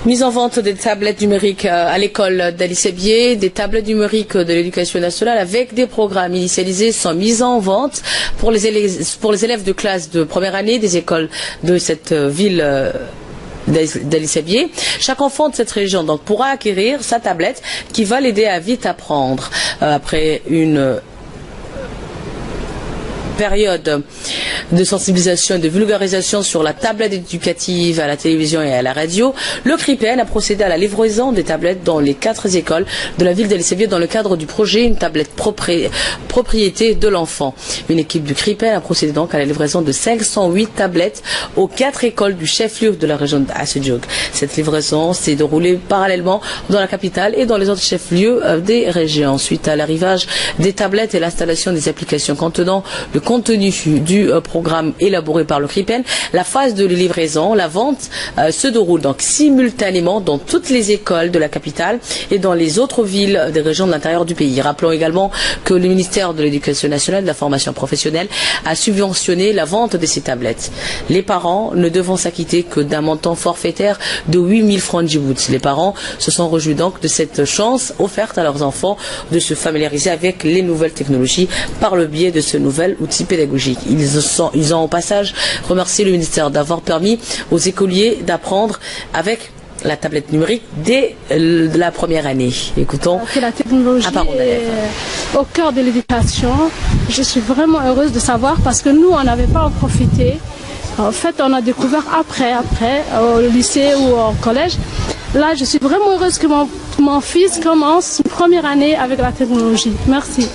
Mise en vente des tablettes numériques à l'école d'Ali Sebier, des tablettes numériques de l'éducation nationale avec des programmes initialisés sont mis en vente pour les élèves de classe de première année des écoles de cette ville d'Ali Sebier. Chaque enfant de cette région donc pourra acquérir sa tablette qui va l'aider à vite apprendre. Après une période de sensibilisation et de vulgarisation sur la tablette éducative à la télévision et à la radio, le CRIPEN a procédé à la livraison des tablettes dans les 4 écoles de la ville d'Ali Sebier dans le cadre du projet Une tablette propriété de l'enfant. Une équipe du CRIPEN a procédé donc à la livraison de 508 tablettes aux 4 écoles du chef-lieu de la région d'Assedjoug. Cette livraison s'est déroulée parallèlement dans la capitale et dans les autres chefs-lieux des régions. Suite à l'arrivage des tablettes et l'installation des applications contenant le contenu du programme élaboré par le CRIPEN, la phase de livraison, la vente se déroule donc simultanément dans toutes les écoles de la capitale et dans les autres villes des régions de l'intérieur du pays. Rappelons également que le ministère de l'Éducation nationale et de la formation professionnelle a subventionné la vente de ces tablettes. Les parents ne devront s'acquitter que d'un montant forfaitaire de 8000 francs de Djibouti. Les parents se sont réjouis donc de cette chance offerte à leurs enfants de se familiariser avec les nouvelles technologies par le biais de ce nouvel outil pédagogique. Ils ont au passage remercié le ministère d'avoir permis aux écoliers d'apprendre avec la tablette numérique dès la première année. Écoutons. Que la technologie est au cœur de l'éducation. Je suis vraiment heureuse de savoir parce que nous, on n'avait pas en profité. En fait, on a découvert après, au lycée ou au collège. Là, je suis vraiment heureuse que mon fils commence une première année avec la technologie. Merci.